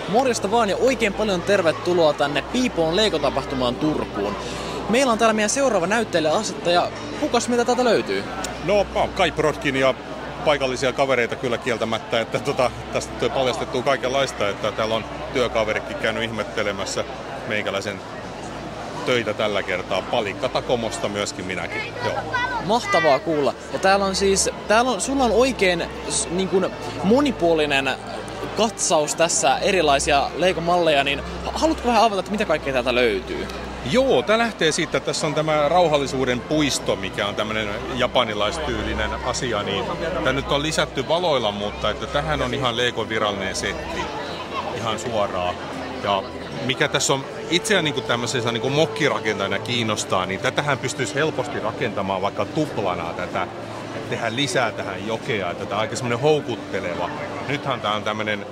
Morjesta vaan ja oikein paljon tervetuloa tänne Piipoon Lego-tapahtumaan Turkuun. Meillä on täällä meidän seuraava näyttelijäasettaja. Kukas meitä täältä löytyy? No, mä oon Kai Brodkin ja paikallisia kavereita kyllä kieltämättä, että tästä paljastettuu kaikenlaista, että täällä on työkaverikin käynyt ihmettelemässä meikäläisen töitä tällä kertaa. Palikka-takomosta myöskin minäkin. Joo. Mahtavaa kuulla. Ja sulla on oikein niin kuin monipuolinen katsaus tässä erilaisia Lego-malleja, niin haluatko vähän avata, että mitä kaikkea täältä löytyy? Joo, tää lähtee siitä, että tässä on tämä rauhallisuuden puisto, mikä on tämmöinen japanilaistyylinen asia, niin tää nyt on lisätty valoilla, mutta että tähän on ihan Legon virallinen setti, ihan suoraan. Ja mikä tässä on itseään niin tämmöisessä niin mokkirakentajana kiinnostaa, niin tätähän pystyisi helposti rakentamaan vaikka tuplana tätä, tehdä lisää tähän jokea, että tämä on aika semmoinen houkutteleva. Nythän tämä on tämmöinen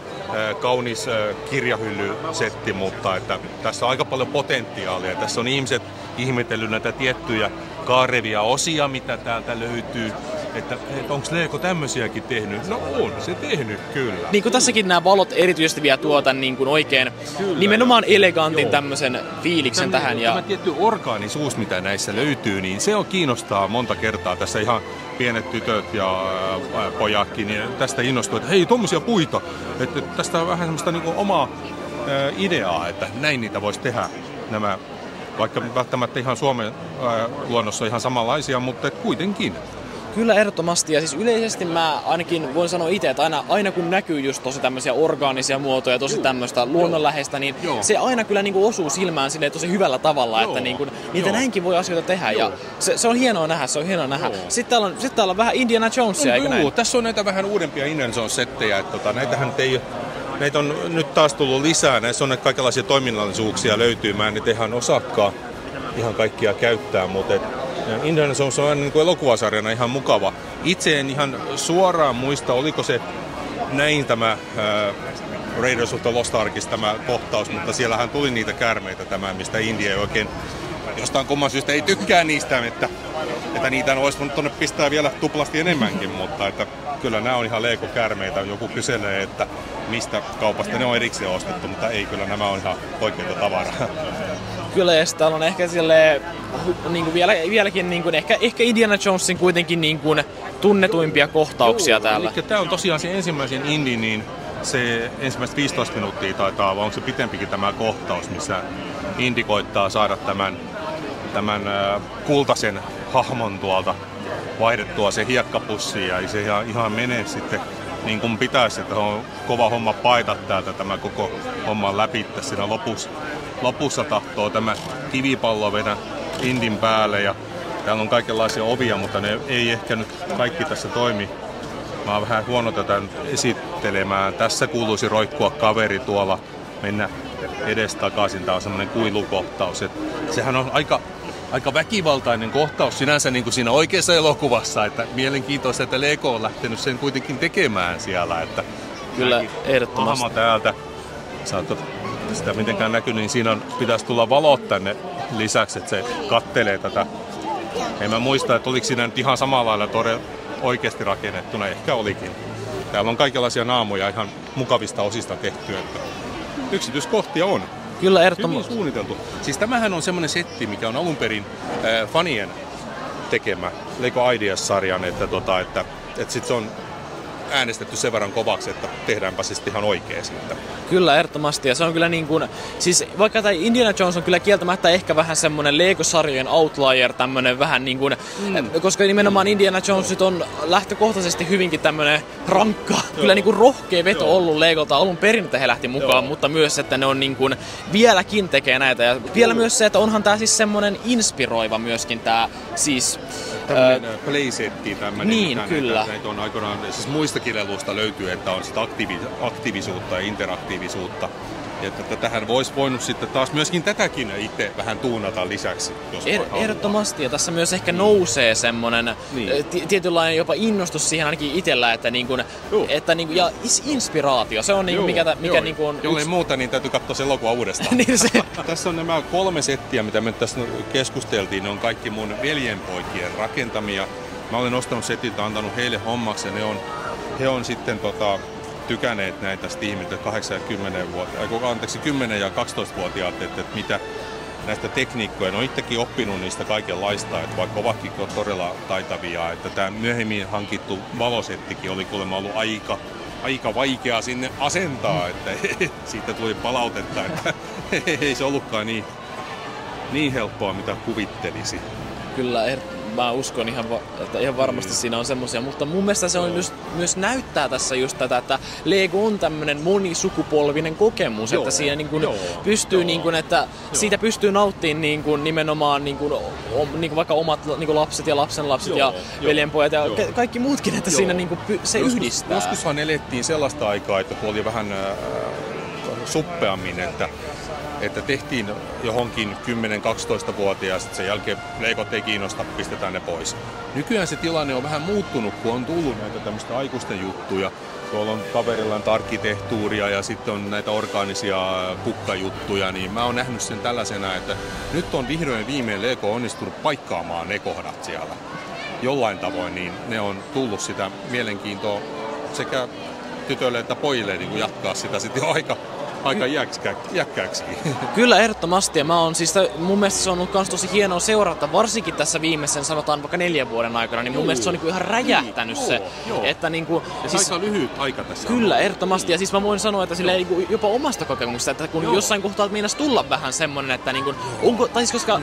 kaunis kirjahyllysetti, mutta että tässä on aika paljon potentiaalia. Tässä on ihmiset ihmetellyt näitä tiettyjä kaarevia osia, mitä täältä löytyy. Että onko Lego tämmöisiäkin tehnyt? No on se tehnyt, kyllä. Niin kuin tässäkin nämä valot erityisesti vielä tuota niin kuin oikein kyllä, nimenomaan elegantin tämmöisen fiiliksen tähän. Tämä tietty orgaanisuus, mitä näissä löytyy, niin se on kiinnostaa monta kertaa. Tässä ihan pienet tytöt ja pojatkin niin tästä innostuu, että hei, tommosia puita. Että tästä on vähän semmoista niin kuin omaa ideaa, että näin niitä voisi tehdä nämä, vaikka välttämättä ihan Suomen luonnossa ihan samanlaisia, mutta kuitenkin. Kyllä ehdottomasti, ja siis yleisesti mä ainakin voin sanoa itse, että aina kun näkyy just tosi tämmöisiä orgaanisia muotoja, tosi tämmöistä luonnonläheistä, niin se aina kyllä niinku osuu silmään silleen tosi hyvällä tavalla, että niinku, niitä näinkin voi asioita tehdä, ja se on hienoa nähdä, Sitten täällä on vähän Indiana Jonesia, eikö näin? Tässä on näitä vähän uudempia Indiana Jones-settejä, että näitähän ei näitä on nyt taas tullut lisää, näissä on näitä kaikenlaisia toiminnallisuuksia löytyy, mä en nyt ihan osaakaan ihan kaikkia käyttää, mutta Indiana Jones on niin kuin elokuvasarjana ihan mukava. Itse en ihan suoraan muista, oliko se näin tämä Raiders of the Lost Arkissa tämä kohtaus, mutta siellähän tuli niitä käärmeitä mistä India ei oikein jostain kumman syystä ei tykkää niistä, että niitä olisi voinut tuonne pistää vielä tuplasti enemmänkin, mutta että kyllä nämä on ihan Lego-käärmeitä. Joku kyselee, että mistä kaupasta ne on erikseen ostettu, mutta ei, kyllä nämä on ihan oikeita tavaraa. Kyllä, ja täällä on ehkä silleen, niin kuin vieläkin niin kuin, ehkä Indiana Jonesin kuitenkin niin kuin tunnetuimpia kohtauksia täällä. Eli tämä on tosiaan se ensimmäisen Indy, niin se ensimmäiset 15 minuuttia taitaa, vai onko se pitempikin tämä kohtaus, missä Indy koittaa saada tämän kultaisen hahmon tuolta vaihdettua se hiekkapussiin, ja se ihan menee sitten niin kuin pitäisi, että on kova homma paita täältä tämä koko homman läpi. Siinä lopussa tahtoo tämä kivipallo vedä Indin päälle, ja täällä on kaikenlaisia ovia, mutta ne ei ehkä nyt kaikki tässä toimi. Mä oon vähän huono tätä nyt esittelemään. Tässä kuuluisi roikkua kaveri tuolla, mennä edestakaisin. Tää on semmoinen kuilukohtaus. Sehän on aika väkivaltainen kohtaus sinänsä niin kuin siinä oikeassa elokuvassa, että mielenkiintoista, että Lego on lähtenyt sen kuitenkin tekemään siellä. Että kyllä, ehdottomasti. Hahmo täältä, saattaa sitä mitenkään näkyy, niin siinä pitäisi tulla valot tänne lisäksi, että se kattelee tätä. En mä muista, että oliko siinä nyt ihan samalla lailla oikeasti rakennettuna, ehkä olikin. Täällä on kaikenlaisia naamoja ihan mukavista osista tehty, että yksityiskohtia on. Kyllä, ehdottomasti. Hyvin suunniteltu. Siis tämähän on semmoinen setti, mikä on alun perin fanien tekemä Lego Ideas-sarjan, että sit se on äänestetty sen verran kovaksi, että tehdäänpä se sitten ihan oikein siitä. Kyllä, ehdottomasti. Ja se on kyllä niin kuin, siis vaikka tämä Indiana Jones on kyllä kieltämättä ehkä vähän semmoinen Lego-sarjojen outlier, tämmönen vähän niin kuin, koska nimenomaan Indiana Jones on lähtökohtaisesti hyvinkin tämmönen rankka, kyllä niin kuin rohkea veto ollut Legolta alun perin, että he lähti mukaan, mutta myös, että ne on niin kuin vieläkin tekee näitä. Ja vielä myös se, että onhan tää siis semmonen inspiroiva myöskin tää siis tämmöinen playsetti tämmöinen. Niin, kyllä. Näitä on aikoinaan, siis muistakin leluista löytyy, että on sitä aktiivisuutta ja interaktiivisuutta. Että tähän voisi voinut sitten taas myöskin tätäkin itse vähän tuunata lisäksi, jos ehdottomasti, ja tässä myös ehkä nousee semmoinen tietynlainen jopa innostus siihen ainakin itsellä, että ja inspiraatio, se on mikä niinku on jollei muuta, niin täytyy katsoa se elokuva uudestaan. Niin se. Tässä on nämä 3 settiä, mitä me tässä keskusteltiin, ne on kaikki mun veljenpoikien rakentamia. Mä olen ostanut setit ja antanut heille hommaksi, ja he on sitten tykänneet näitä ihmiset 10 ja 12-vuotiaat, että mitä näistä tekniikkoja. Ne on itsekin oppinut niistä kaikenlaista, että vaikka ovatkin todella taitavia, että tämä myöhemmin hankittu valosettikin oli kuulemma ollut aika vaikea sinne asentaa, että siitä tuli palautetta, että ei se ollutkaan niin helppoa, mitä kuvittelisi. Kyllä, mä uskon että ihan varmasti siinä on semmosia, mutta mun mielestä se on myös näyttää tässä just tätä, että Lego on tämmönen monisukupolvinen kokemus, että siinä niin kuin pystyy, niin kuin, että siitä pystyy nauttimaan niin kuin, nimenomaan niin kuin vaikka omat niin kuin lapset ja lapsenlapset ja veljenpojat ja kaikki muutkin, että siinä niin kuin, se yhdistää. Joskushan elettiin sellaista aikaa, että kun oli vähän suppeammin, että tehtiin johonkin 10-12-vuotias, sitten sen jälkeen Legot ei kiinnosta, pistetään ne pois. Nykyään se tilanne on vähän muuttunut, kun on tullut näitä tämmöistä aikuisten juttuja. Tuolla on kaverilla arkkitehtuuria ja sitten on näitä orgaanisia kukkajuttuja, niin mä oon nähnyt sen tällaisena, että nyt on vihdoin viimein Lego onnistunut paikkaamaan ne kohdat siellä. Jollain tavoin, niin ne on tullut sitä mielenkiintoa sekä tytöille että pojille niin jatkaa sitä sitten jo aika jäkkääksikin. Kyllä, ehdottomasti. Ja mun mielestä se on ollut kans tosi hienoa seurata, varsinkin tässä viimeisen, sanotaan vaikka 4 vuoden aikana, niin mun mielestä se on niinku ihan räjähtänyt se. Että niinku, ja siis, aika lyhyt aika tässä. Kyllä, ehdottomasti. Ja siis mä voin sanoa, että silleen, jopa omasta kokemuksesta, että kun jossain kohtaa meinas tulla vähän semmonen, että niinku,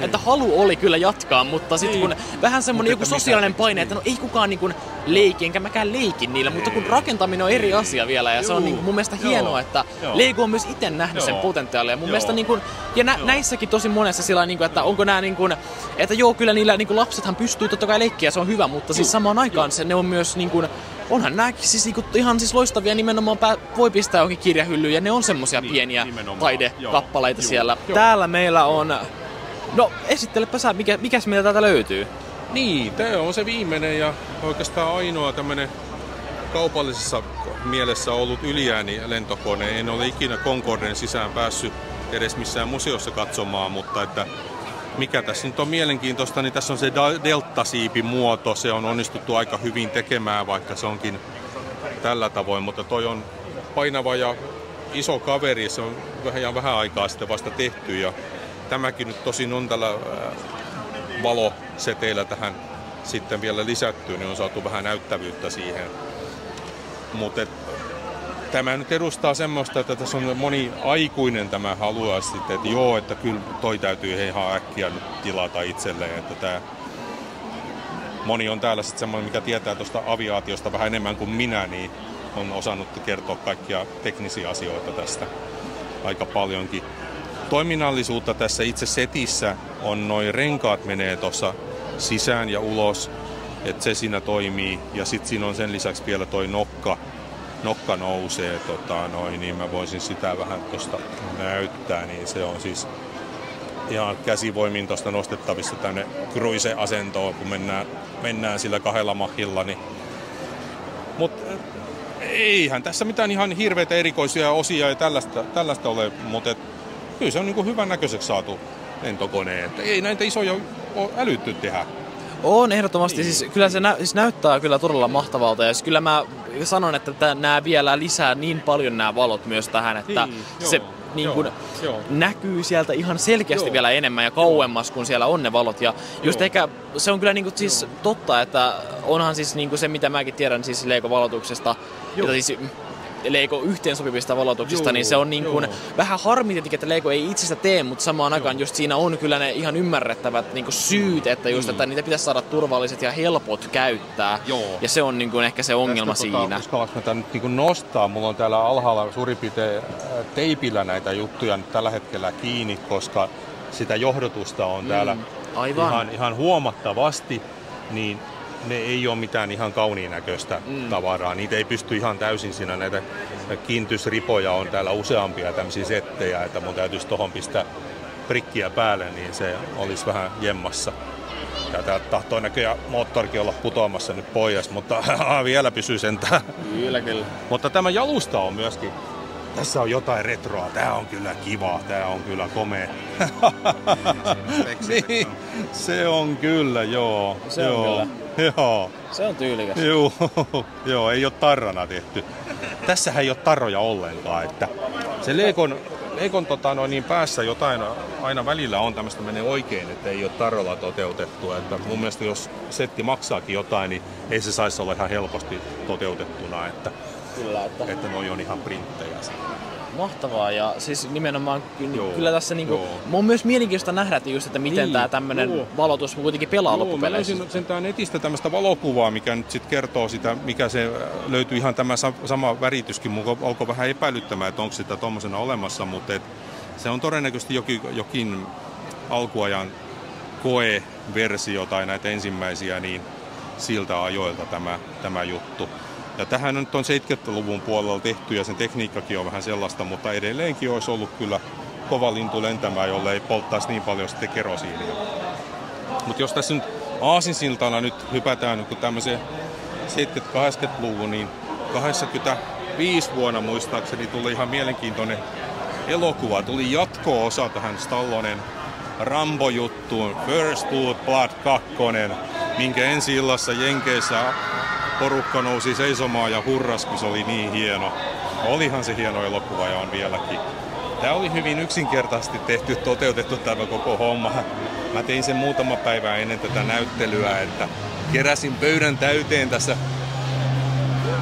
että halu oli kyllä jatkaa, mutta sitten kun vähän semmonen joku sosiaalinen paine, että no ei kukaan niinku leiki, enkä mäkään leikin niillä, mutta kun rakentaminen on eri asia vielä, ja se on niinku mun mielestä hienoa, että Lego on myös itse nähnyt sen potentiaalia. Mun mielestä niin kuin, ja näissäkin tosi monessa sillä niin kuin, että onko nämä niin kuin, että joo, kyllä niillä niin kuin lapsethan pystyy totta kai leikkiä, se on hyvä, mutta siis samaan aikaan ne on myös niin kuin, onhan nääkin siis niin kuin, ihan siis loistavia, nimenomaan voi pistää johonkin kirjahyllyyn ja ne on semmosia pieniä taidekappaleita siellä. Täällä meillä on, no esittelepä sä, mikäs meiltä täältä löytyy? Niin, tää on se viimeinen ja oikeastaan ainoa tämmönen kaupallisessa mielessä ollut yliääni lentokone. En ole ikinä Concorden sisään päässyt edes missään museossa katsomaan, mutta että mikä tässä nyt on mielenkiintoista, niin tässä on se deltasiipimuoto. Se on onnistuttu aika hyvin tekemään, vaikka se onkin tällä tavoin, mutta toi on painava ja iso kaveri. Se on vähän aikaa sitten vasta tehty ja tämäkin nyt tosin on tällä valoseteillä tähän sitten vielä lisätty, niin on saatu vähän näyttävyyttä siihen. Mutta tämä nyt edustaa semmoista, että tässä on moni aikuinen tämä haluaa sitten, että joo, että kyllä toi täytyy ihan äkkiä nyt tilata itselleen. Että tämä moni on täällä sitten semmoinen, mikä tietää tuosta aviaatiosta vähän enemmän kuin minä, niin on osannut kertoa kaikkia teknisiä asioita tästä aika paljonkin. Toiminnallisuutta tässä itse setissä on noin renkaat menee tuossa sisään ja ulos, että se siinä toimii. Ja sitten siinä on sen lisäksi vielä toi nokka nousee, niin mä voisin sitä vähän tuosta näyttää, niin se on siis ihan käsivoimin tuosta nostettavissa tänne cruise-asentoon, kun mennään sillä 2 mahilla. Niin. Mutta eihän tässä mitään ihan hirveitä erikoisia osia ja tällaista ole, mutta kyllä se on niin kuin hyvän näköiseksi saatu lentokone. Ei näitä isoja ole älytty tehdä. On ehdottomasti, siis kyllä se näyttää kyllä todella mahtavalta ja siis kyllä mä sanon, että nämä vielä lisää niin paljon nämä valot myös tähän, että se niin kuin näkyy sieltä ihan selkeästi vielä enemmän ja kauemmas, kun siellä on ne valot. Ja just ehkä se on kyllä niin kuin siis totta, että onhan siis niin kuin se, mitä mäkin tiedän siis Lego-valotuksesta, jota siis Lego yhteensopivista valotuksista, niin se on niin kuin vähän harmi tietenkin, että Lego ei itsestä tee, mutta samaan aikaan just siinä on kyllä ne ihan ymmärrettävät niin kuin syyt, että just, että niitä pitäisi saada turvalliset ja helpot käyttää. Ja se on niin kuin ehkä se ongelma siinä. Uskallanko mä tämän nyt niin kuin nostaa? Mulla on täällä alhaalla suurin piirtein teipillä näitä juttuja nyt tällä hetkellä kiinni, koska sitä johdotusta on täällä ihan huomattavasti, niin ne ei ole mitään ihan kauniin näköistä tavaraa. Niitä ei pysty ihan täysin siinä. Näitä kiintysripoja on täällä useampia tämmöisiä settejä, että mun täytyisi tohon pistää prikkiä päälle, niin se olisi vähän jemmassa. Ja täältä tahtoo näköjään moottorikin olla putoamassa nyt pois, mutta vielä pysyy sentään. Kyllä. Mutta tämä jalusta on myöskin, tässä on jotain retroa, tää on kyllä kiva, tää on kyllä komea. Niin, se on kyllä, joo. Se on kyllä. Joo. Se on tyylikäs. Joo, ei ole tarrana tehty. Tässähän ei ole tarroja ollenkaan, että se Legon päässä jotain aina välillä on tämmöistä menee oikein, että ei ole tarrolla toteutettua. Että mun mielestä jos setti maksaakin jotain, niin ei se saisi olla ihan helposti toteutettuna, että noi on ihan printtejä. Mahtavaa, ja siis nimenomaan kyllä tässä niinku, on myös mielenkiintoista nähdä, että miten tää tämmönen valotus kuitenkin pelaa loppupeleissä. Mä löysin sentään netistä tämmöistä valokuvaa, mikä nyt sit kertoo sitä, mikä se löytyy ihan tämä sama värityskin. Mun alkoi vähän epäilyttämään, että onko sitä tommosena olemassa, mutta se on todennäköisesti jokin alkuajan koeversio tai näitä ensimmäisiä niin siltä ajoilta tämä juttu. Ja tähän nyt on 70-luvun puolella tehty ja sen tekniikkakin on vähän sellaista, mutta edelleenkin olisi ollut kyllä kova lintu lentämään, jolle ei polttaisi niin paljon sitten kerosiinia. Mutta jos tässä nyt aasinsiltana nyt hypätään nyt tämmöiseen 70-80-luvun, niin 25 vuonna muistaakseni tuli ihan mielenkiintoinen elokuva. Tuli jatko-osa tähän Stallonen Rambo-juttuun, First Blood 2, minkä ensi illassa Jenkeissä porukka nousi seisomaan ja hurras, kun se oli niin hieno. Olihan se hieno elokuva ja on vieläkin. Tämä oli hyvin yksinkertaisesti toteutettu tämä koko homma. Mä tein sen muutama päivä ennen tätä näyttelyä, että keräsin pöydän täyteen tässä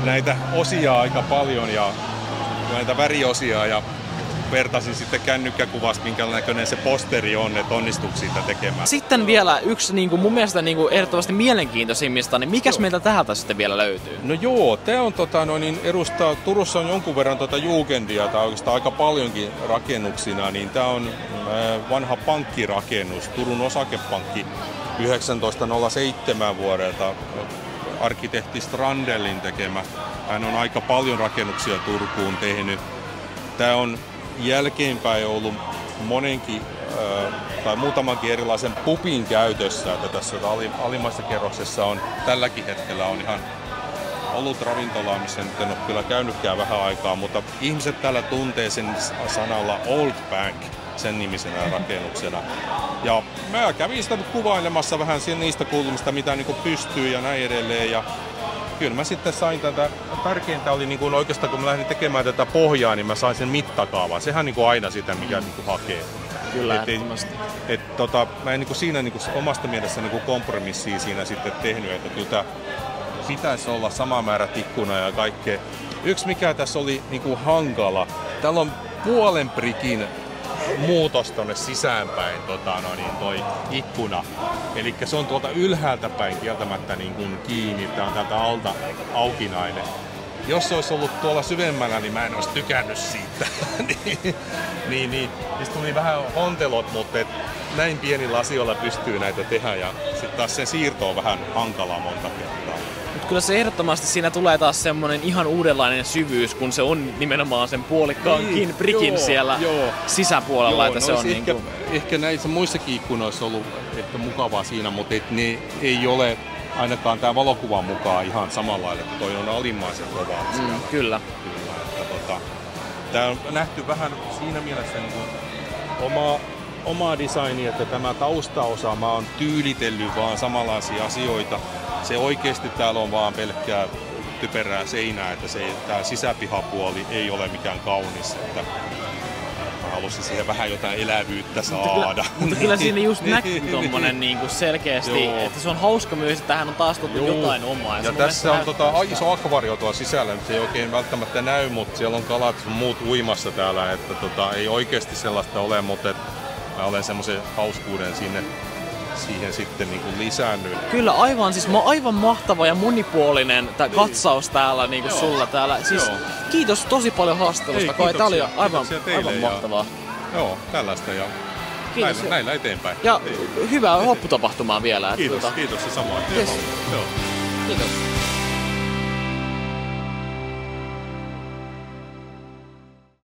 näitä osia aika paljon ja näitä väriosia ja vertasin sitten kännykkäkuvasta, minkä näköinen se posteri on, että onnistuiko siitä tekemään. Sitten vielä yksi mun mielestä ehdottomasti mielenkiintoisimmista, niin mikäs meiltä täältä sitten vielä löytyy? No joo, tää on edustaa, Turussa on jonkun verran Jugendia, tai oikeastaan aika paljonkin rakennuksina, niin tää on vanha pankkirakennus, Turun osakepankki 1907 vuodelta, arkkitehti Strandelin tekemä. Hän on aika paljon rakennuksia Turkuun tehnyt. Tää on jälkeenpäin ollut monenkin tai muutamankin erilaisen pubin käytössä, että tässä alimmassa kerroksessa on tälläkin hetkellä on ihan ollut ravintolaa, missä nyt en ole kyllä käynytkään vähän aikaa, mutta ihmiset täällä tuntee sen sanalla Old Bank, sen nimisenä rakennuksena. Ja mä kävin sitä kuvailemassa vähän niistä kulmista, mitä niin pystyy ja näin edelleen. Ja kyllä mä sitten sain tärkeintä oli niin oikeastaan kun mä lähdin tekemään tätä pohjaa, niin mä sain sen mittakaavan. Sehän niin aina sitä, mikä niin hakee. Kyllä, mä en siinä omasta mielestä kompromissia siinä sitten tehnyt, että kyllä pitäisi olla sama määrä ikkuna ja kaikkea. Yksi mikä tässä oli hankala, täällä on puolen prikin muutos tonne sisäänpäin toi ikkuna. Eli se on tuolta ylhäältä päin kieltämättä kiinni, tää on täältä alta aukinainen. Jos se olisi ollut tuolla syvemmällä, niin mä en olisi tykännyt siitä. niin. Tuli vähän hontelot, mutta näin pienillä asioilla pystyy näitä tehdä ja sitten taas sen siirto on vähän hankalaa monta kertaa. Mutta kyllä se ehdottomasti siinä tulee taas semmonen ihan uudenlainen syvyys, kun se on nimenomaan sen puolikkaankin prikin siellä sisäpuolella. Että se on ehkä näissä muissakin ikkunoissa ollut ehkä mukavaa siinä, mutta ne ei ole ainakaan tämä valokuvan mukaan ihan samalla lailla, että toi on alimmaisen kovaa. Kyllä. Tämä on nähty vähän siinä mielessä omaa designia, että tämä taustaosa mä oon tyylitellyt vaan samanlaisia asioita. Se oikeasti täällä on vaan pelkkää typerää seinää, että tämä sisäpihapuoli ei ole mikään kaunis. Että mä halusin siihen vähän jotain elävyyttä saada. Mutta kyllä siinä just näkyy tommonen selkeästi, että se on hauska myös, että tähän on taas tullut jotain omaa. Ja tässä on iso akvario tuolla sisällä, se ei oikein välttämättä näy, mutta siellä on kalat ja muut uimassa täällä, että ei oikeasti sellaista ole, mutta mä olen semmoisen hauskuuden siihen sitten lisännyt. Kyllä aivan mahtava ja monipuolinen katsaus täällä sulla täällä. Siis kiitos tosi paljon haastattelusta. Tää oli aivan mahtavaa. Joo, tällaista ja näillä eteenpäin. Ja hyvää lopputapahtumaa vielä. Kiitos ja samoin. Kiitos.